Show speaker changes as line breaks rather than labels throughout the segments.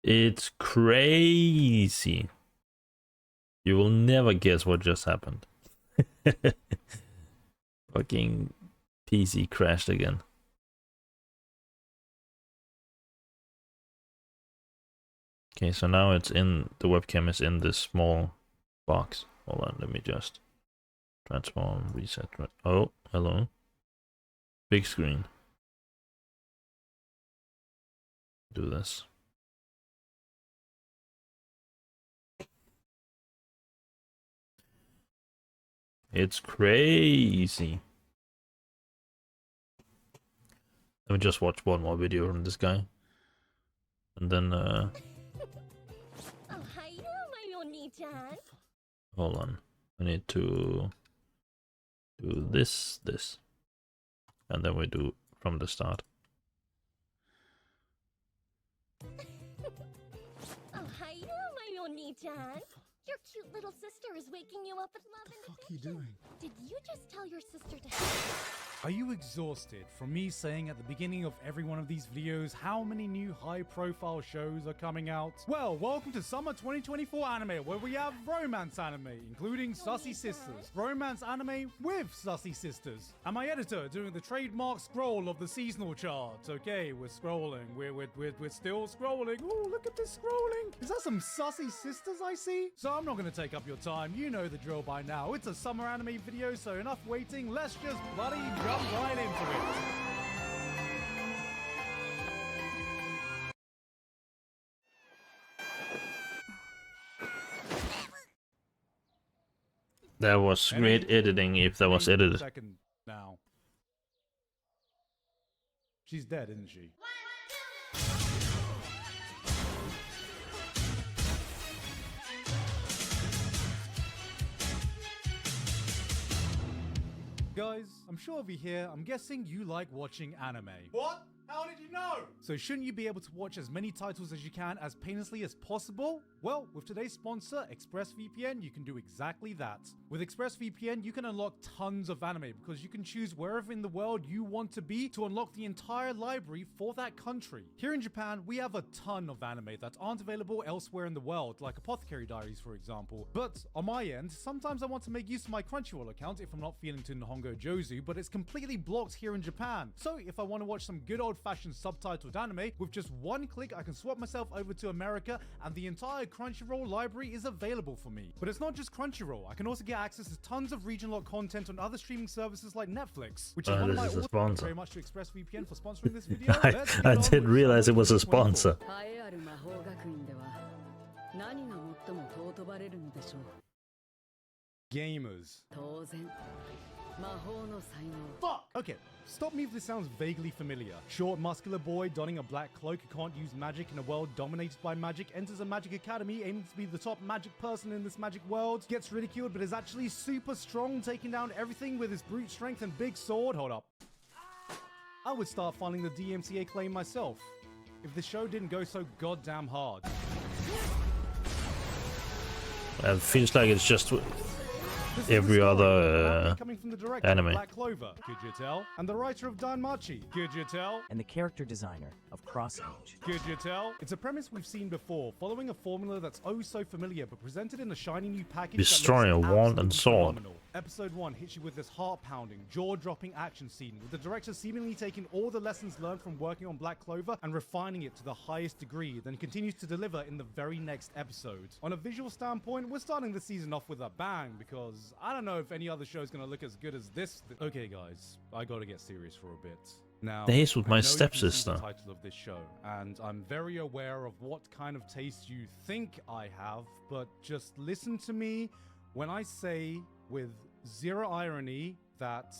It's crazy. You will never guess what just happened. Fucking PC crashed again. Okay, so now it's in, the webcam is in this small box. Hold on, let me just transform, reset. Oh, hello. Big screen. Do this. It's crazy. Let me just watch one more video from this guy. And then, hold on. I need to do this. And then we do from the start.
Your cute little sister is waking you up with love and
What the fuck are you doing?
Did you just tell your sister to...
Are you exhausted from me saying at the beginning of every one of these videos how many new high-profile shows are coming out? Well, welcome to Summer 2024 Anime, where we have romance anime, including Sussy Sisters. Romance anime with Sussy Sisters. And my editor doing the trademark scroll of the seasonal chart. Okay, we're scrolling. We're still scrolling. Oh, look at this scrolling. Is that some Sussy Sisters I see? So I'm not going to take up your time. You know the drill by now. It's a summer anime video, so enough waiting. Let's just bloody jump right into it.
That was great editing if that was edited.
Second now. She's dead, isn't she? Guys, I'm sure over here, I'm guessing you like watching anime. What? How did you know? So shouldn't you be able to watch as many titles as you can as painlessly as possible? Well, with today's sponsor, ExpressVPN, you can do exactly that. With ExpressVPN, you can unlock tons of anime because you can choose wherever in the world you want to be to unlock the entire library for that country. Here in Japan, we have a ton of anime that aren't available elsewhere in the world, like Apothecary Diaries, for example. But on my end, sometimes I want to make use of my Crunchyroll account if I'm not feeling too Nihongo Jozu, but it's completely blocked here in Japan. So if I want to watch some good old-fashioned subtitled anime, with just one click I can swap myself over to America and the entire Crunchyroll library is available for me. But it's not just Crunchyroll, I can also get access to tons of regional content on other streaming services like Netflix, which is one of my
this is a sponsor.
very much to ExpressVPN for sponsoring this video.
I didn't realize it was a sponsor.
Gamers. Fuck! Okay, stop me if this sounds vaguely familiar. Short, muscular boy donning a black cloak who can't use magic in a world dominated by magic enters a magic academy aiming to be the top magic person in this magic world, gets ridiculed but is actually super strong, taking down everything with his brute strength and big sword. Hold up. I would start filing the DMCA claim myself if the show didn't go so goddamn hard.
It feels like it's just
This
every
is the story
other
coming from the director
anime.
of Black Clover, could you tell? And the writer of Danmachi, could you tell?
And the character designer of Cross Age.
Could you tell? It's a premise we've seen before, following a formula that's oh so familiar, but presented in a shiny new package.
Destroy a wand and sword.
Phenomenal. Episode 1 hits you with this heart-pounding, jaw-dropping action scene, with the director seemingly taking all the lessons learned from working on Black Clover and refining it to the highest degree, then continues to deliver in the very next episode. On a visual standpoint, we're starting the season off with a bang, because I don't know if any other show is going to look as good as this. Okay, guys, I gotta get serious for a bit. Now,
Days with
I
my
know you can see
stepsister.
the title of this show, and I'm very aware of what kind of taste you think I have, but just listen to me when I say with zero irony that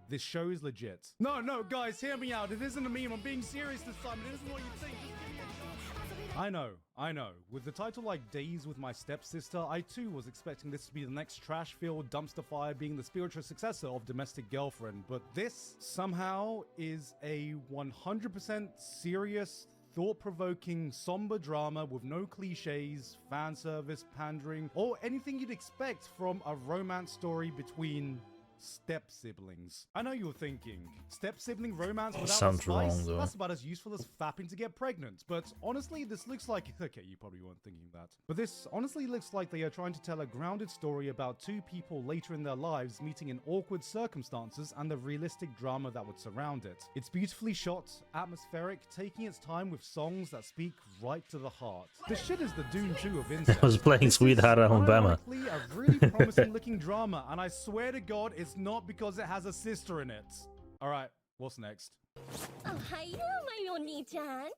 this show is legit. No, guys, hear me out. It isn't a meme. I'm being serious this time. It isn't what you think. Just give me a chance. I know. With the title like Days with My Stepsister, I too was expecting this to be the next trash-filled dumpster fire being the spiritual successor of Domestic Girlfriend, but this somehow is a 100% serious, thought-provoking, somber drama with no cliches, fan service, pandering, or anything you'd expect from a romance story between step siblings. I know you're thinking, step sibling romance without
Sounds
the spice?
wrong, though.
That's about as useful as fapping to get pregnant. But honestly, this looks like... Okay, you probably weren't thinking that. But this honestly looks like they are trying to tell a grounded story about two people later in their lives meeting in awkward circumstances and the realistic drama that would surround it. It's beautifully shot, atmospheric, taking its time with songs that speak right to the heart. This shit is the Dune 2 of incest.
I was playing
This is
Sweetheart Alabama.
unironically a really promising looking drama, and I swear to God, it's not because it has a sister in it. Alright, what's next?
Ohayo, my oni-chan.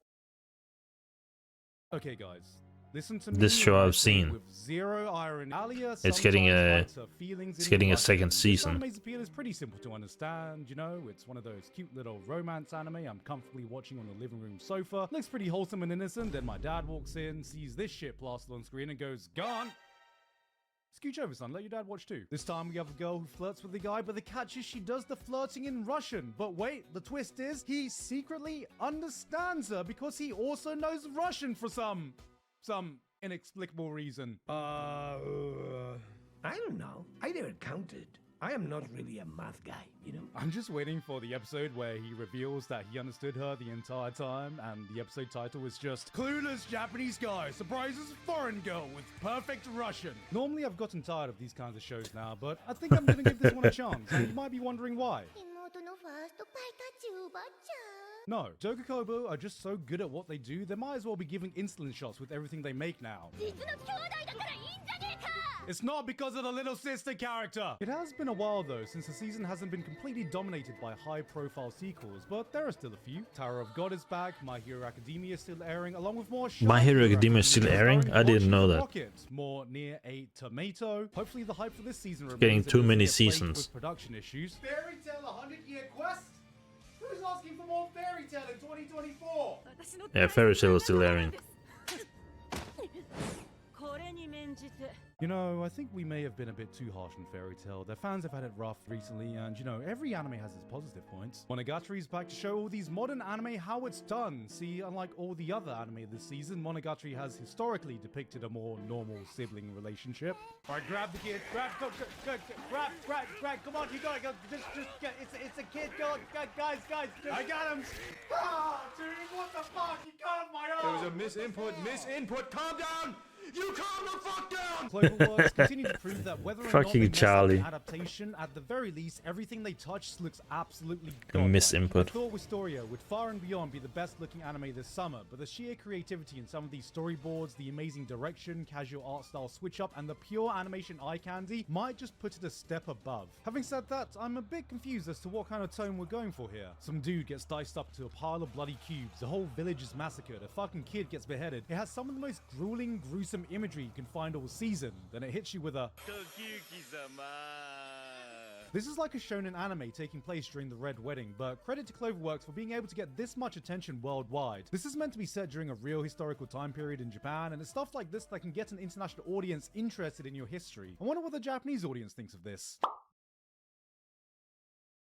Okay, guys. Listen to me.
This show
when I
I've
say
seen.
With zero irony. Alia
It's getting
sometimes
a-
hides her feelings
it's
in
getting a
blushing.
second
This
season.
anime's appeal is pretty simple to understand, you know. It's one of those cute little romance anime I'm comfortably watching on the living room sofa. Looks pretty wholesome and innocent. Then my dad walks in, sees this shit plastered on screen, and goes, "Gone." Scooch over, son. Let your dad watch too. This time we have a girl who flirts with the guy, but the catch is she does the flirting in Russian. But wait, the twist is he secretly understands her because he also knows Russian for some inexplicable reason.
I don't know. I never counted. I am not really a math guy, you know?
I'm just waiting for the episode where he reveals that he understood her the entire time, and the episode title is just Clueless Japanese Guy Surprises Foreign Girl with Perfect Russian. Normally I've gotten tired of these kinds of shows now, but I think I'm gonna give this one a chance, and you might be wondering why.
妹のファーストパイタチおばちゃん。
No, Tokukobo are just so good at what they do, they might as well be giving insulin shots with everything they make now.
実の兄弟だからいいんじゃねえか。
It's not because of the little sister character. It has been a while though, since the season hasn't been completely dominated by high-profile sequels, but there are still a few. Tower of God is back, My Hero Academia is still airing, along with more.
My Hero Academia is still airing?
starring
I didn't know
Roshi
that.
Rocket, more Near a Tomato. Hopefully, the hype for this season remains
Getting
and
too
doesn't
many
get plagued
seasons.
with production issues. Fairy Tale 100-Year Quest. Who's asking for more Fairy Tale in 2024?
Yeah, Fairy Tail is still airing.
You know, I think we may have been a bit too harsh on Fairy Tail. Their fans have had it rough recently, and you know, every anime has its positive points. Monogatari's back to show all these modern anime how it's done. See, unlike all the other anime this season, Monogatari has historically depicted a more normal sibling relationship. Alright, grab the kid, grab, come on, you got it, just get, it's a kid, go, guys, I got him! Ah, dude, what the fuck, you got my arm!
There was a misinput. Calm down! You calm the fuck down!
Cloverworks continue to prove that whether or not
Fucking
they mess up
Charlie.
the adaptation, at the very least, everything they touch looks absolutely
A
godlike.
misinput.
I thought Wistoria would Far and Beyond be the best looking anime this summer, but the sheer creativity in some of these storyboards, the amazing direction, casual art style switch up, and the pure animation eye candy might just put it a step above. Having said that, I'm a bit confused as to what kind of tone we're going for here. Some dude gets diced up to a pile of bloody cubes, the whole village is massacred, a fucking kid gets beheaded. It has some of the most grueling, gruesome imagery you can find all season. Then it hits you with a This is like a shonen anime taking place during the Red Wedding, but credit to Cloverworks for being able to get this much attention worldwide. This is meant to be set during a real historical time period in Japan, and it's stuff like this that can get an international audience interested in your history. I wonder what the Japanese audience thinks of this.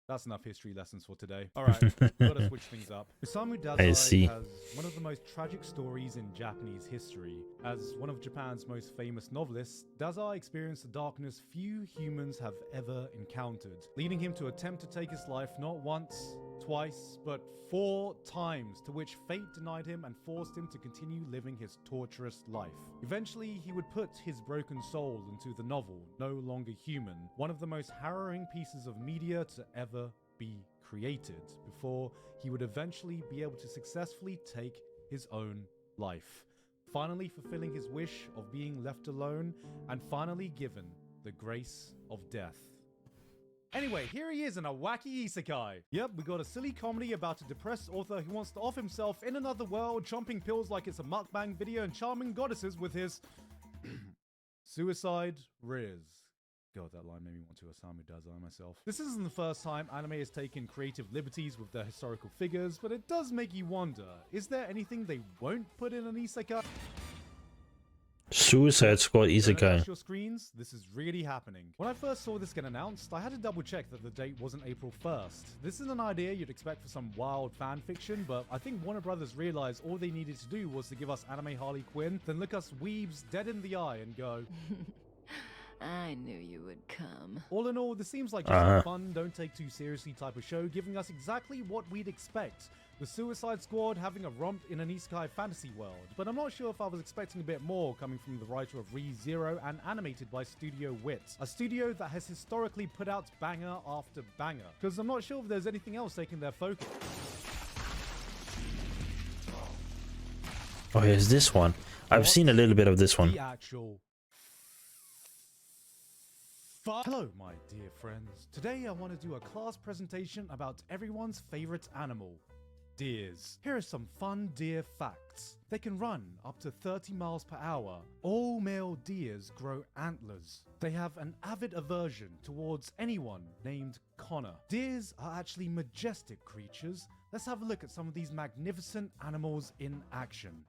That's enough history lessons for today. Alright, gotta switch things up. Osamu
I see.
Dazai has one of the most tragic stories in Japanese history. As one of Japan's most famous novelists, Dazai experienced a darkness few humans have ever encountered, leading him to attempt to take his life not once, twice, but 4 times, to which fate denied him and forced him to continue living his torturous life. Eventually, he would put his broken soul into the novel, No Longer Human, one of the most harrowing pieces of media to ever be created, before he would eventually be able to successfully take his own life, finally fulfilling his wish of being left alone and finally given the grace of death. Anyway, here he is in a wacky isekai. Yep, we got a silly comedy about a depressed author who wants to off himself in another world, chomping pills like it's a mukbang video and charming goddesses with his suicide riz. God, that line made me want to Osamu Dazai myself. This isn't the first time anime has taken creative liberties with their historical figures, but it does make you wonder, is there anything they won't put in an isekai?
Suicide Squad
Don't
Isekai.
touch your screens, this is really happening. When I first saw this get announced, I had to double check that the date wasn't April 1st. This is an idea you'd expect for some wild fan fiction, but I think Warner Brothers realized all they needed to do was to give us anime Harley Quinn, then look us weebs dead in the eye and go,
I knew you would come.
All in all, this seems like just a fun, don't take too seriously type of show, giving us exactly what we'd expect. The Suicide Squad having a romp in an isekai fantasy world, but I'm not sure if I was expecting a bit more coming from the writer of Re:Zero and animated by Studio Wit, a studio that has historically put out banger after banger, because I'm not sure if there's anything else taking their focus.
Oh, here's this one. I've seen a little bit of this one.
The actual Hello, my dear friends. Today I want to do a class presentation about everyone's favorite animal, deers. Here are some fun deer facts. They can run up to 30 miles per hour. All male deers grow antlers. They have an avid aversion towards anyone named Connor. Deers are actually majestic creatures. Let's have a look at some of these magnificent animals in action.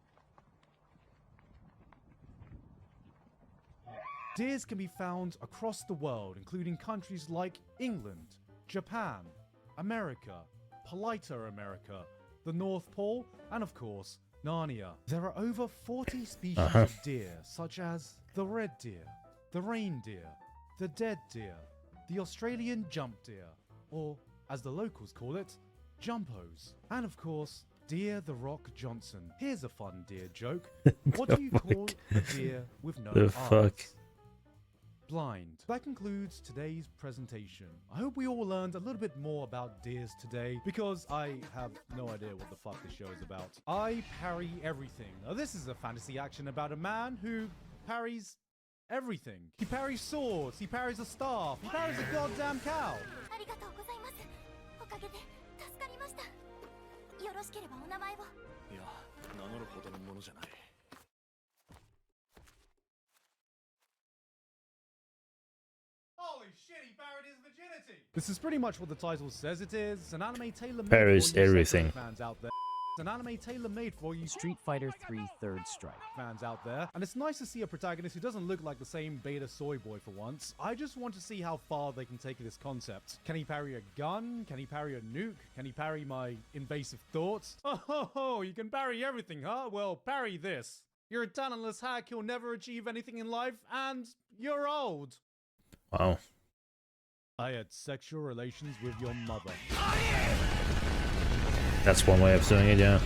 Deers can be found across the world, including countries like England, Japan, America, Politer America, the North Pole, and of course, Narnia. There are over 40 species of deer, such as the red deer, the reindeer, the dead deer, the Australian jump deer, or as the locals call it, jumpos. And of course, Deer the Rock Johnson. Here's a fun deer joke. What do you call a deer with no eyes? Blind. That concludes today's presentation. I hope we all learned a little bit more about deers today, because I have no idea what the fuck this show is about. I parry everything. Now this is a fantasy action about a man who parries everything. He parries swords, he parries a staff, he parries a goddamn cow.
ありがとうございます。おかげで助かりました。よろしければお名前を。
いや、名乗るほどのものじゃない。
Holy shit, he parried his virginity! This is pretty much what the title says it is. An anime tailor-made
Parries
for you
everything.
fans out there. An anime tailor-made for you
Street Fighter 3 Third Strike.
fans out there. And it's nice to see a protagonist who doesn't look like the same beta soy boy for once. I just want to see how far they can take this concept. Can he parry a gun? Can he parry a nuke? Can he parry my invasive thoughts? Oh, you can parry everything, huh? Well, parry this. You're a talentless hack who'll never achieve anything in life, and you're old.
Wow.
I had sexual relations with your mother.
That's one way of doing it, yeah.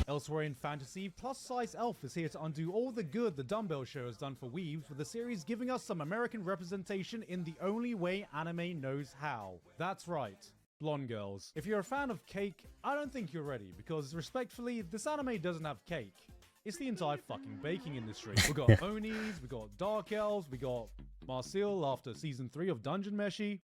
Elsewhere in fantasy, Plus Size Elf is here to undo all the good the Dumbbell Show has done for weebs, with the series giving us some American representation in the only way anime knows how. That's right, blonde girls. If you're a fan of cake, I don't think you're ready, because respectfully, this anime doesn't have cake. It's the entire fucking baking industry. We got Onis, we got Dark Elves, we got Marcel after season 3 of Dungeon Meshi.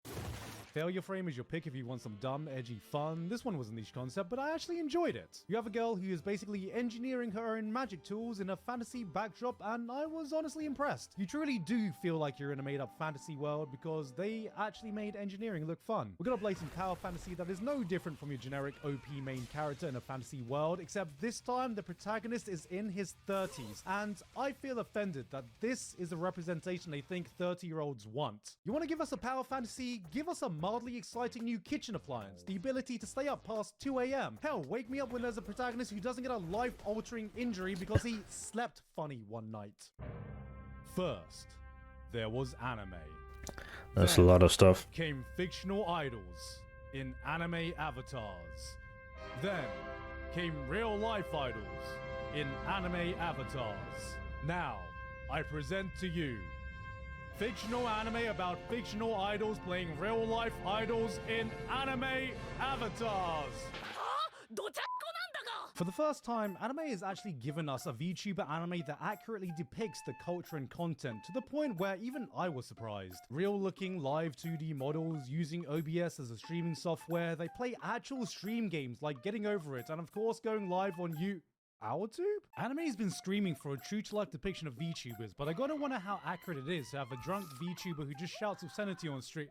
Failure Frame is your pick if you want some dumb, edgy fun. This one was a niche concept, but I actually enjoyed it. You have a girl who is basically engineering her own magic tools in a fantasy backdrop, and I was honestly impressed. You truly do feel like you're in a made-up fantasy world, because they actually made engineering look fun. We're gonna play some tower fantasy that is no different from your generic OP main character in a fantasy world, except this time the protagonist is in his 30s, and I feel offended that this is a representation they think 30-year-olds want. You want to give us a power fantasy? Give us a mildly exciting new kitchen appliance, the ability to stay up past 2 a.m. Hell, wake me up when there's a protagonist who doesn't get a life-altering injury because he slept funny one night. First, there was anime.
That's
Then
a lot of stuff.
came fictional idols in anime avatars. Then came real-life idols in anime avatars. Now, I present to you fictional anime about fictional idols playing real-life idols in anime avatars. For the first time, anime has actually given us a VTuber anime that accurately depicts the culture and content, to the point where even I was surprised. Real-looking live 2D models using OBS as a streaming software, they play actual stream games like Getting Over It, and of course going live on OurTube? Anime's been screaming for a true-to-life depiction of VTubers, but I gotta wonder how accurate it is to have a drunk VTuber who just shouts obscenity on stream.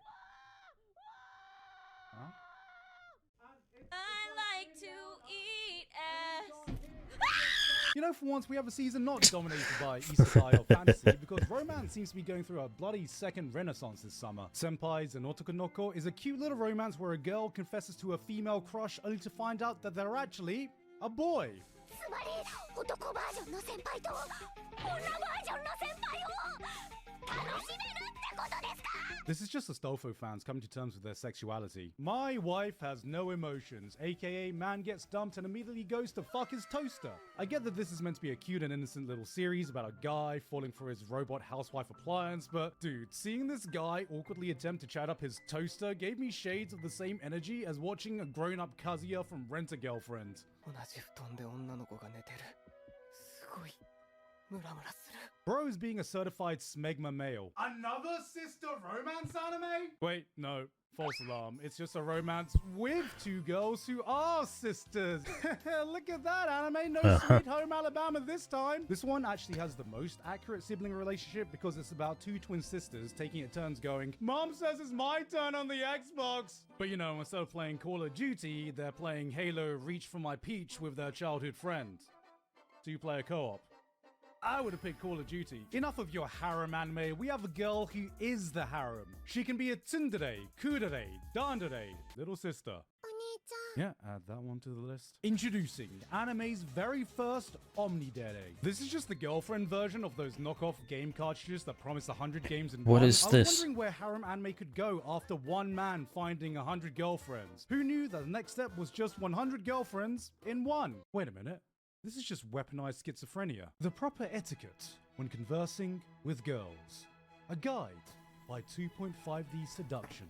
Huh?
I like to eat ass.
You know, for once, we have a season not dominated by isekai or fantasy, because romance seems to be going through a bloody second renaissance this summer. Senpais and Otokonoko is a cute little romance where a girl confesses to a female crush only to find out that they're actually a boy.
つまり男バージョンの先輩と女バージョンの先輩を
This is just Astolfo fans coming to terms with their sexuality. My wife has no emotions, aka man gets dumped and immediately goes to fuck his toaster. I get that this is meant to be a cute and innocent little series about a guy falling for his robot housewife appliance, but dude, seeing this guy awkwardly attempt to chat up his toaster gave me shades of the same energy as watching a grown-up Kazuya from Rent-A-Girlfriend.
同じ布団で女の子が寝てる。すごいムラムラする。
Bro is being a certified smegma male. Another sister romance anime? Wait, no. False alarm. It's just a romance with two girls who are sisters. Look at that anime. No Sweet Home Alabama this time. This one actually has the most accurate sibling relationship because it's about two twin sisters taking it turns going, Mom says it's my turn on the Xbox. But you know, instead of playing Call of Duty, they're playing Halo Reach for My Peach with their childhood friend. Two-player co-op. I would have picked Call of Duty. Enough of your harem anime. We have a girl who is the harem. She can be a tsundere, kudere, dandere, little sister. Yeah, add that one to the list. Introducing anime's very first Omnidere. This is just the girlfriend version of those knockoff game cartridges that promise 100 games in
What
one.
is
I was
this?
wondering where harem anime could go after one man finding 100 girlfriends. Who knew that the next step was just 100 girlfriends in one? Wait a minute. This is just weaponized schizophrenia. The proper etiquette when conversing with girls. A guide by 2.5D Seduction.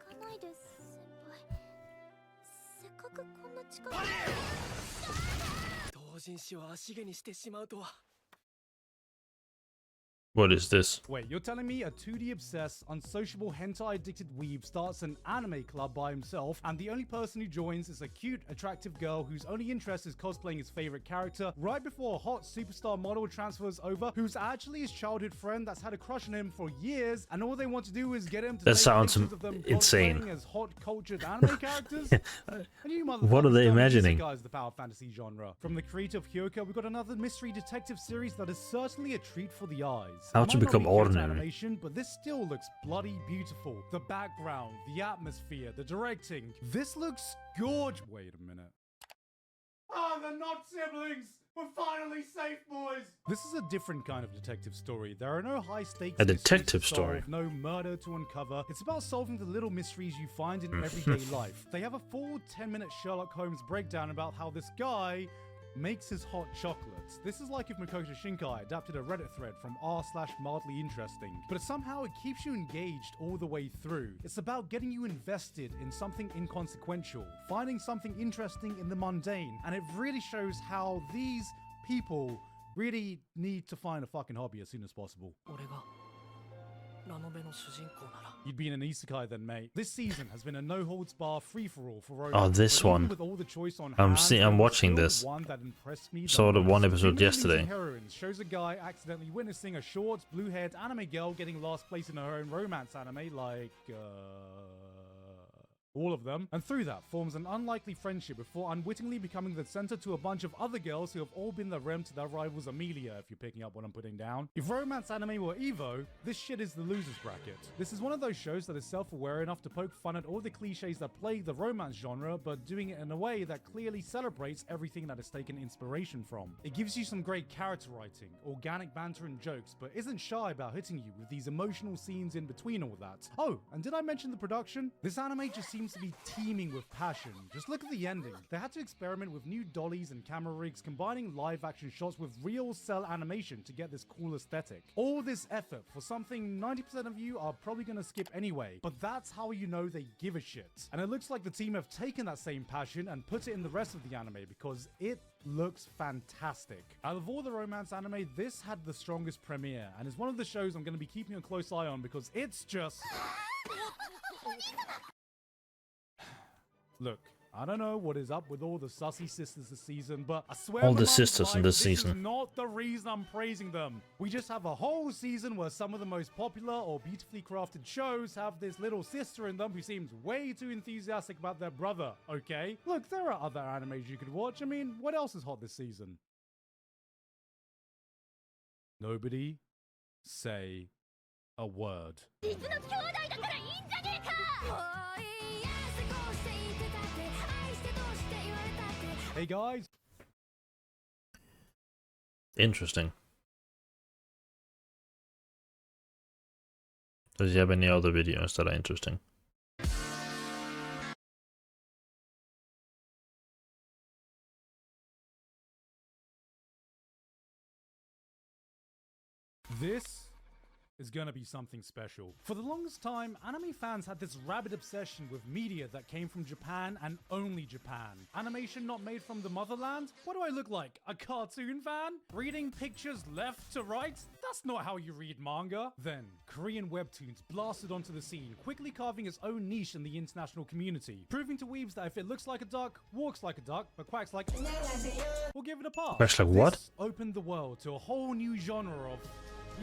行かないで先輩。せっかくこんな近くに。
同人誌を足毛にしてしまうとは。
What is this?
Wait, you're telling me a 2D obsessed, unsociable, hentai addicted weeb starts an anime club by himself, and the only person who joins is a cute, attractive girl whose only interest is cosplaying his favorite character, right before a hot superstar model transfers over, who's actually his childhood friend that's had a crush on him for years, and all they want to do is get him to
That
take
sounds
pictures of them
insane.
cosplaying as hot cultured anime characters? And you
What are they
motherfuckers don't
imagining?
isekai is the power fantasy genre. From the creator of Hyouka, we've got another mystery detective series that is certainly a treat for the eyes.
How
It
to
might not
become
be cute
ordinary.
animation, but this still looks bloody beautiful. The background, the atmosphere, the directing. This looks gorgeous. Wait a minute. Ah, they're not siblings! We're finally safe, boys! This is a different kind of detective story. There are no high stakes.
A
mysteries
detective
to solve,
story.
no murder to uncover. It's about solving the little mysteries you find in everyday life. They have a full 10-minute Sherlock Holmes breakdown about how this guy makes his hot chocolates. This is like if Makoto Shinkai adapted a Reddit thread from r/mildly interesting, but somehow it keeps you engaged all the way through. It's about getting you invested in something inconsequential, finding something interesting in the mundane, and it really shows how these people really need to find a fucking hobby as soon as possible.
俺がラノベの主人公なら。
You'd be in an isekai then, mate. This season has been a no-holds-bar free-for-all for romance.
Oh, this
but even
one.
with all the choice on
I'm
hand,
watching
still
this.
one that impressed me the
Saw the one
most.
episode
Human Beings
yesterday.
and Heroines shows a guy accidentally witnessing a short, blue-haired anime girl getting last place in her own romance anime, like, all of them, and through that forms an unlikely friendship before unwittingly becoming the center to a bunch of other girls who have all been the rem to their rivals Amelia, if you're picking up what I'm putting down. If romance anime were Evo, this shit is the losers bracket. This is one of those shows that is self-aware enough to poke fun at all the cliches that plague the romance genre, but doing it in a way that clearly celebrates everything that it's taken inspiration from. It gives you some great character writing, organic banter and jokes, but isn't shy about hitting you with these emotional scenes in between all that. Oh, and did I mention the production? This anime just seems to be teeming with passion. Just look at the ending. They had to experiment with new dollies and camera rigs, combining live action shots with real cell animation to get this cool aesthetic. All this effort for something 90% of you are probably gonna skip anyway, but that's how you know they give a shit. And it looks like the team have taken that same passion and put it in the rest of the anime because it looks fantastic. Out of all the romance anime, this had the strongest premiere and is one of the shows I'm gonna be keeping a close eye on because it's just... Look, I don't know what is up with all the sussy sisters this season, but I swear
All
on
the
my mother's
sisters in
life,
this
This
season.
is not the reason I'm praising them. We just have a whole season where some of the most popular or beautifully crafted shows have this little sister in them who seems way too enthusiastic about their brother, okay? Look, there are other animes you could watch. I mean, what else is hot this season? Nobody say a word. Hey guys,
Interesting. Does he have any other videos that are interesting?
This is gonna be something special. For the longest time, anime fans had this rabid obsession with media that came from Japan and only Japan. Animation not made from the motherland? What do I look like? A cartoon fan? Reading pictures left to right? That's not how you read manga. Then, Korean webtoons blasted onto the scene, quickly carving its own niche in the international community, proving to weebs that if it looks like a duck, walks like a duck, but quacks like we'll give it a pass.
Quacks like what?
This opened the world to a whole new genre of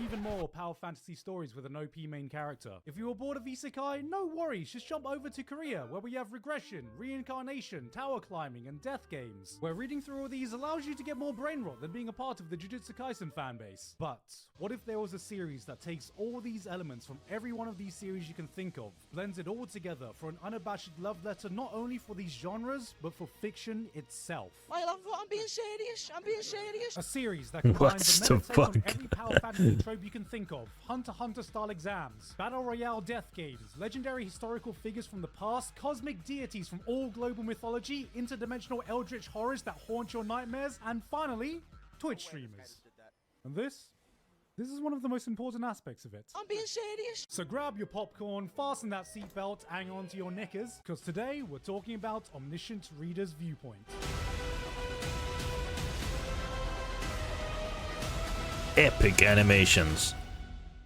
even more power fantasy stories with an OP main character. If you were bored of isekai, no worries, just jump over to Korea, where we have regression, reincarnation, tower climbing, and death games, where reading through all these allows you to get more brain rot than being a part of the Jujutsu Kaisen fanbase. But what if there was a series that takes all these elements from every one of these series you can think of, blends it all together for an unabashed love letter not only for these genres, but for fiction itself?
I'm being serious. I'm being serious.
A series that combines the meta
fuck?
of every power fantasy trope you can think of, Hunter x Hunter style exams, battle royale death games, legendary historical figures from the past, cosmic deities from all global mythology, interdimensional eldritch horrors that haunt your nightmares, and finally, Twitch streamers. And this is one of the most important aspects of it.
I'm being serious.
So grab your popcorn, fasten that seatbelt, hang on to your knickers, because today we're talking about Omniscient Reader's Viewpoint.
Epic animations.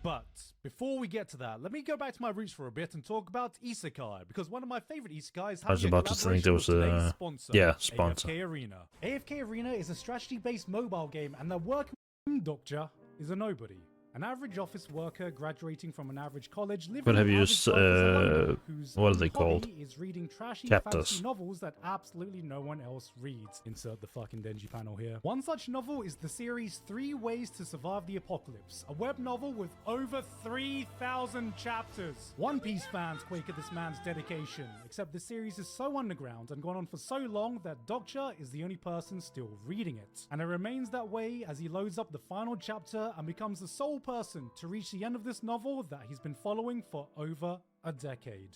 But before we get to that, let me go back to my roots for a bit and talk about isekai, because one of my favorite isekais
I was
has a
about to think there was
collaboration with
a
today's sponsor,
sponsor.
AFK Arena. AFK Arena is a strategy-based mobile game, and the working doctor is a nobody. An average office worker graduating from an average college, living
But have
an
you
average life as a loner, whose
what are
only
they called?
hobby is reading trashy
Chapters.
fantasy novels that absolutely no one else reads. Insert the fucking Denji panel here. One such novel is the series 3 Ways to Survive the Apocalypse, a web novel with over 3,000 chapters. One Piece fans quake at this man's dedication, except the series is so underground and gone on for so long that Dokcha is the only person still reading it. And it remains that way as he loads up the final chapter and becomes the sole person to reach the end of this novel that he's been following for over a decade.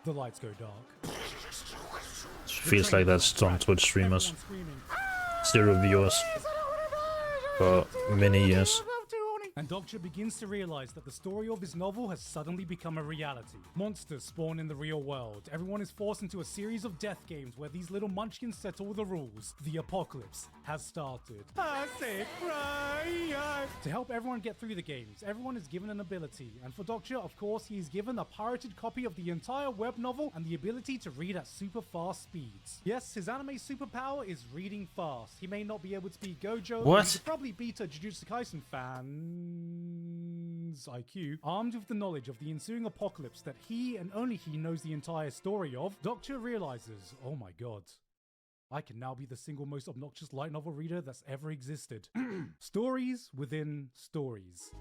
The lights go dark.
Feels like that's on Twitch streamers.
Everyone screaming,
0 viewers for many years.
and Dokcha begins to realize that the story of his novel has suddenly become a reality. Monsters spawn in the real world. Everyone is forced into a series of death games where these little munchkins set all the rules. The apocalypse has started. I say cry. To help everyone get through the games, everyone is given an ability. And for Dokcha, of course, he is given a pirated copy of the entire web novel and the ability to read at super fast speeds. Yes, his anime superpower is reading fast. He may not be able to beat Gojo,
What?
but he could probably beat a Jujutsu Kaisen fan's IQ. Armed with the knowledge of the ensuing apocalypse that he and only he knows the entire story of, Dokcha realizes, oh my god, I can now be the single most obnoxious light novel reader that's ever existed. Stories within stories.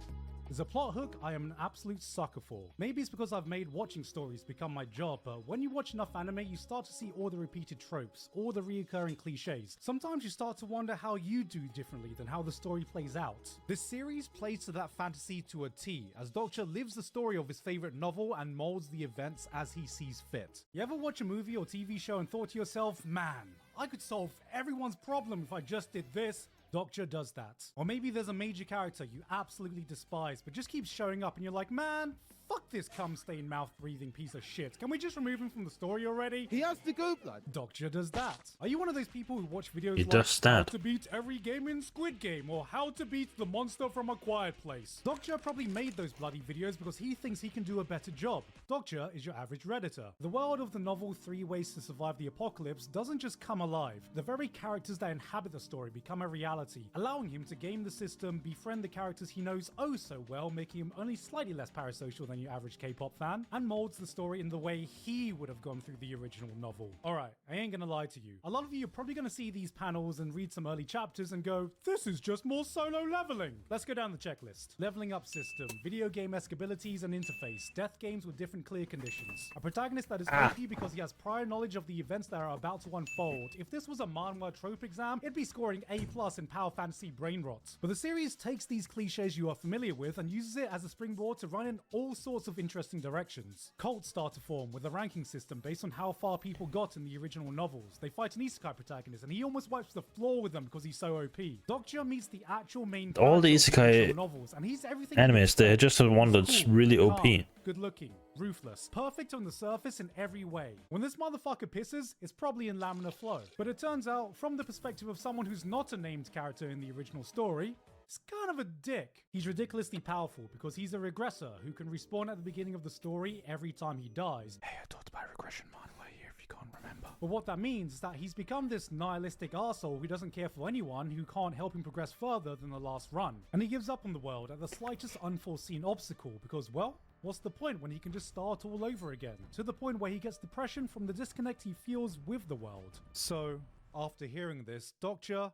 There's a plot hook I am an absolute sucker for. Maybe it's because I've made watching stories become my job, but when you watch enough anime, you start to see all the repeated tropes, all the reoccurring cliches. Sometimes you start to wonder how you do differently than how the story plays out. This series plays to that fantasy to a T, as Dokcha lives the story of his favorite novel and molds the events as he sees fit. You ever watch a movie or TV show and thought to yourself, man, I could solve everyone's problem if I just did this? Dokcha does that. Or maybe there's a major character you absolutely despise but just keeps showing up and you're like, man, fuck this cum-stained mouth-breathing piece of shit. Can we just remove him from the story already?
He has to go, blood.
Dokcha does that. Are you one of those people who watch videos
He
like
does
how
that.
to beat every game in Squid Game or how to beat the monster from A Quiet Place? Dokcha probably made those bloody videos because he thinks he can do a better job. Dokcha is your average Redditor. The world of the novel 3 Ways to Survive the Apocalypse doesn't just come alive. The very characters that inhabit the story become a reality, allowing him to game the system, befriend the characters he knows oh so well, making him only slightly less parasocial than than your average K-pop fan, and molds the story in the way he would have gone through the original novel. Alright, I ain't gonna lie to you. A lot of you are probably gonna see these panels and read some early chapters and go, this is just more solo leveling. Let's go down the checklist. Leveling up system, video game-esque abilities and interface, death games with different clear conditions. A protagonist that is OP because he has prior knowledge of the events that are about to unfold. If this was a manhwa trope exam, it'd be scoring A+ in Power Fantasy brain rot. But the series takes these cliches you are familiar with and uses it as a springboard to run in all sorts of interesting directions. Cults start to form with a ranking system based on how far people got in the original novels. They fight an isekai protagonist and he almost wipes the floor with them because he's so OP. Dokja meets the actual main
All the
character of
isekai
original novels, and he's everything
animes, they're just the one
He's
that's
cool,
really OP.
calm, good looking, ruthless, perfect on the surface in every way. When this motherfucker pisses, it's probably in laminar flow. But it turns out, from the perspective of someone who's not a named character in the original story, he's kind of a dick. He's ridiculously powerful because he's a regressor who can respawn at the beginning of the story every time he dies. Hey, I talked about regression manhwa here if you can't remember. But what that means is that he's become this nihilistic arsehole who doesn't care for anyone who can't help him progress further than the last run. And he gives up on the world at the slightest unforeseen obstacle because, well, what's the point when he can just start all over again? To the point where he gets depression from the disconnect he feels with the world. So, after hearing this, Dokja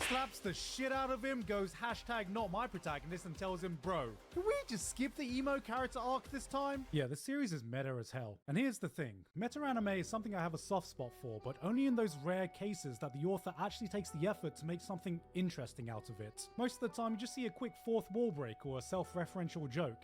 slaps the shit out of him, goes hashtag not my protagonist, and tells him, bro, can we just skip the emo character arc this time? Yeah, the series is meta as hell. And here's the thing, meta anime is something I have a soft spot for, but only in those rare cases that the author actually takes the effort to make something interesting out of it. Most of the time you just see a quick fourth wall break or a self-referential joke.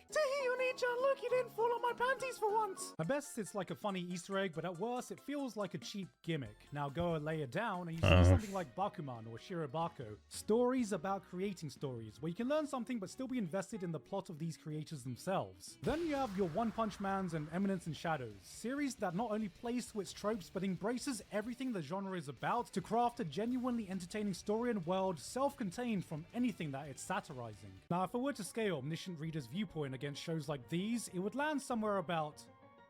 Look, you didn't fall on my panties for once! At best, it's like a funny Easter egg, but at worst, it feels like a cheap gimmick. Now go a layer down and you see something like Bakuman or Shirobako. Stories about creating stories, where you can learn something but still be invested in the plot of these creators themselves. Then you have your One Punch Mans and Eminence in Shadows, series that not only plays to its tropes but embraces everything the genre is about to craft a genuinely entertaining story and world self-contained from anything that it's satirizing. Now, if I were to scale Omniscient Reader's viewpoint against shows like these, it would land somewhere about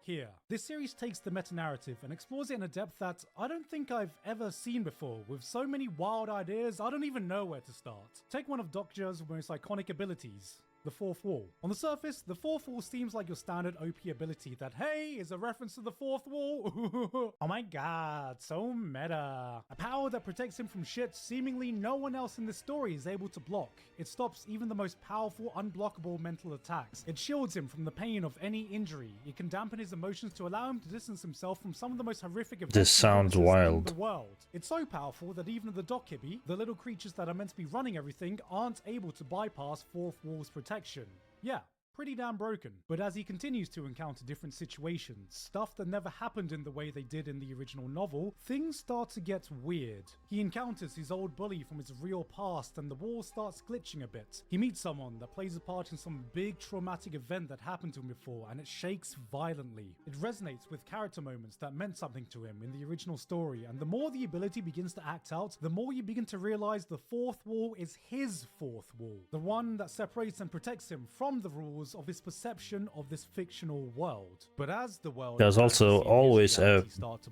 here. This series takes the meta-narrative and explores it in a depth that I don't think I've ever seen before, with so many wild ideas I don't even know where to start. Take one of Dokja's most iconic abilities, the fourth wall. On the surface, the fourth wall seems like your standard OP ability that, hey, is a reference to the fourth wall. Oh my god, so meta. A power that protects him from shit seemingly no one else in this story is able to block. It stops even the most powerful, unblockable mental attacks. It shields him from the pain of any injury. It can dampen his emotions to allow him to distance himself from some of the most horrific events
This sounds wild.
in the world. It's so powerful that even the Dokkibi, the little creatures that are meant to be running everything, aren't able to bypass fourth wall's protection. Yeah, pretty damn broken. But as he continues to encounter different situations, stuff that never happened in the way they did in the original novel, things start to get weird. He encounters his old bully from his real past and the wall starts glitching a bit. He meets someone that plays a part in some big traumatic event that happened to him before and it shakes violently. It resonates with character moments that meant something to him in the original story, and the more the ability begins to act out, the more you begin to realize the fourth wall is his fourth wall. The one that separates and protects him from the rules of his perception of this fictional world. But as the world
There's also always a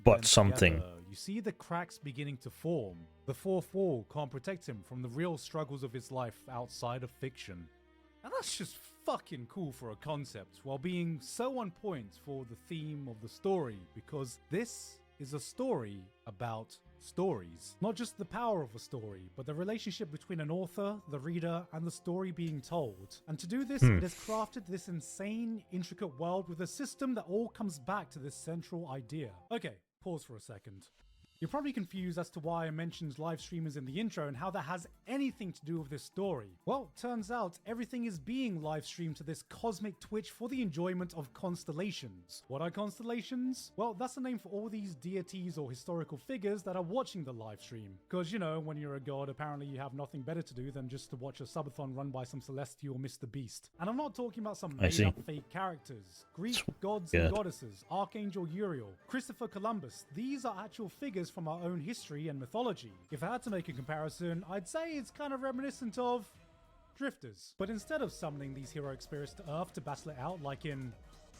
but something.
you see the cracks beginning to form. The fourth wall can't protect him from the real struggles of his life outside of fiction. And that's just fucking cool for a concept, while being so on point for the theme of the story, because this is a story about stories. Not just the power of a story, but the relationship between an author, the reader, and the story being told. And to do this, it has crafted this insane, intricate world with a system that all comes back to this central idea. Okay, pause for a second. You're probably confused as to why I mentioned live streamers in the intro and how that has anything to do with this story. Well, turns out everything is being live streamed to this cosmic Twitch for the enjoyment of constellations. What are constellations? Well, that's the name for all these deities or historical figures that are watching the live stream. Because, you know, when you're a god, apparently you have nothing better to do than just to watch a subathon run by some celestial Mr. Beast. And I'm not talking about some made up fake characters. Greek gods and goddesses, Archangel Uriel, Christopher Columbus, these are actual figures from our own history and mythology. If I had to make a comparison, I'd say it's kind of reminiscent of Drifters. But instead of summoning these heroic spirits to Earth to battle it out like in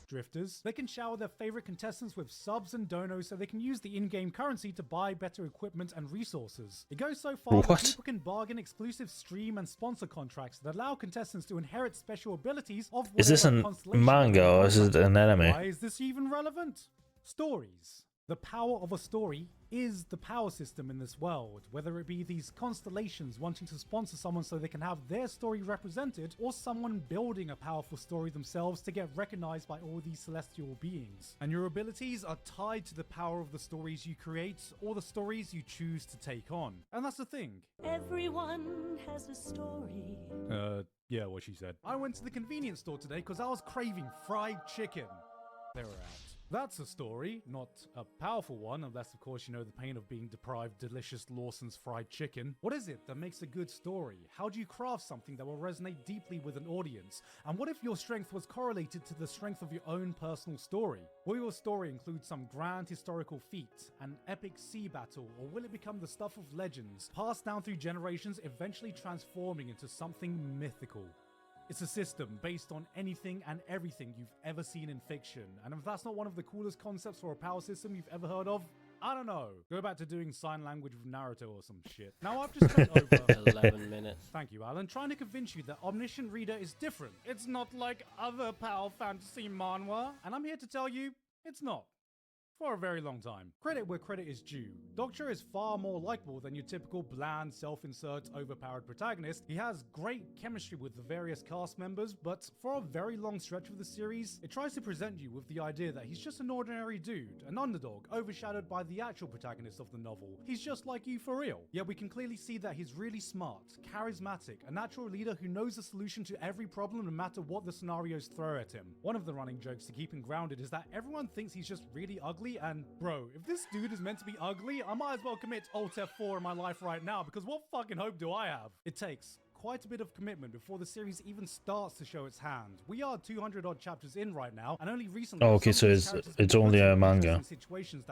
Drifters. They can shower their favorite contestants with subs and donos so they can use the in-game currency to buy better equipment and resources. It goes so far that
What?
people can bargain exclusive stream and sponsor contracts that allow contestants to inherit special abilities of
Is this
whatever
an
constellation
manga
they're
or is it an anime?
Why is this even relevant? Stories. The power of a story is the power system in this world, whether it be these constellations wanting to sponsor someone so they can have their story represented, or someone building a powerful story themselves to get recognized by all these celestial beings. And your abilities are tied to the power of the stories you create or the stories you choose to take on. And that's the thing.
Everyone has a story.
Yeah, what she said. I went to the convenience store today because I was craving fried chicken. They were out. That's a story, not a powerful one, unless of course you know the pain of being deprived delicious Lawson's fried chicken. What is it that makes a good story? How do you craft something that will resonate deeply with an audience? And what if your strength was correlated to the strength of your own personal story? Will your story include some grand historical feat, an epic sea battle, or will it become the stuff of legends, passed down through generations, eventually transforming into something mythical? It's a system based on anything and everything you've ever seen in fiction. And if that's not one of the coolest concepts for a power system you've ever heard of, I don't know. Go back to doing sign language with Naruto or some shit. Now I've just spent over
11 minutes.
Thank you, Alan. Trying to convince you that Omniscient Reader is different. It's not like other power fantasy manhwa. And I'm here to tell you, it's not. For a very long time. Credit where credit is due. Doctor is far more likable than your typical bland, self-insert, overpowered protagonist. He has great chemistry with the various cast members, but for a very long stretch of the series, it tries to present you with the idea that he's just an ordinary dude, an underdog, overshadowed by the actual protagonist of the novel. He's just like you for real. Yet we can clearly see that he's really smart, charismatic, a natural leader who knows the solution to every problem no matter what the scenarios throw at him. One of the running jokes to keep him grounded is that everyone thinks he's just really ugly, and bro, if this dude is meant to be ugly, I might as well commit Alt F4 in my life right now, because what fucking hope do I have? It takes quite a bit of commitment before the series even starts to show its hand. We are 200 odd chapters in right now, and only recently.
Oh, okay, so it's only a manga.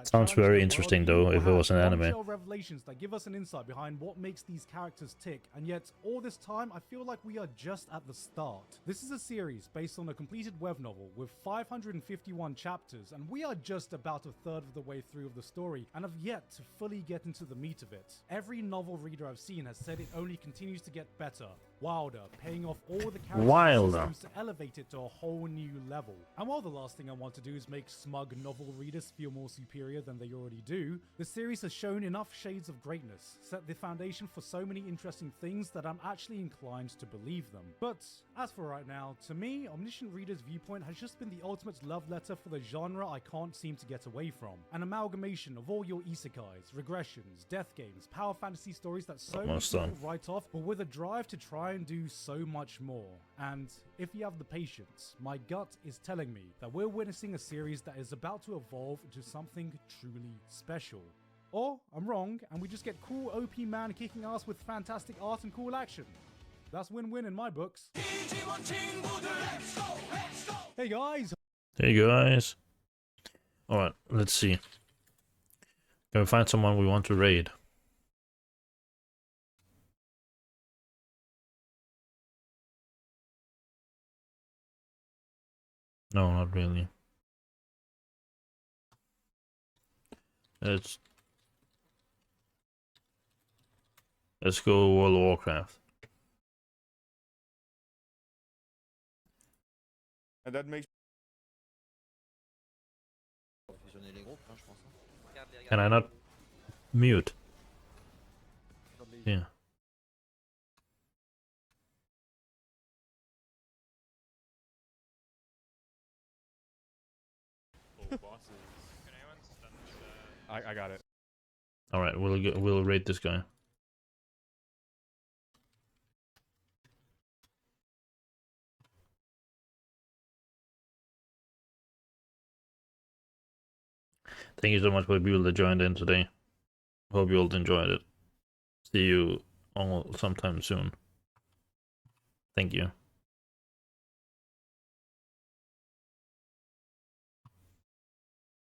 Sounds very interesting though, if it was an anime.
Revelations that give us an insight behind what makes these characters tick, and yet all this time I feel like we are just at the start. This is a series based on a completed web novel with 551 chapters, and we are just about a third of the way through of the story and have yet to fully get into the meat of it. Every novel reader I've seen has said it only continues to get better, wilder, paying off all the character systems to elevate it to a whole new level. And while the last thing I want to do is make smug novel readers feel more superior than they already do, the series has shown enough shades of greatness, set the foundation for so many interesting things that I'm actually inclined to believe them. But as for right now, to me, Omniscient Reader's viewpoint has just been the ultimate love letter for the genre I can't seem to get away from. An amalgamation of all your isekais, regressions, death games, power fantasy stories that so many people write off, but with a drive to try and do so much more. And if you have the patience, my gut is telling me that we're witnessing a series that is about to evolve into something truly special. Or I'm wrong, and we just get cool OP man kicking ass with fantastic art and cool action. That's win-win in my books. Hey guys!
Hey guys! Alright, let's see. Can we find someone we want to raid? No, not really. Let's go World of Warcraft.
And that makes
Can I not mute? Yeah.
I got it.
All right, we'll rate this guy. Thank you so much for the people that joined in today. Hope you all enjoyed it. See you all sometime soon. Thank you.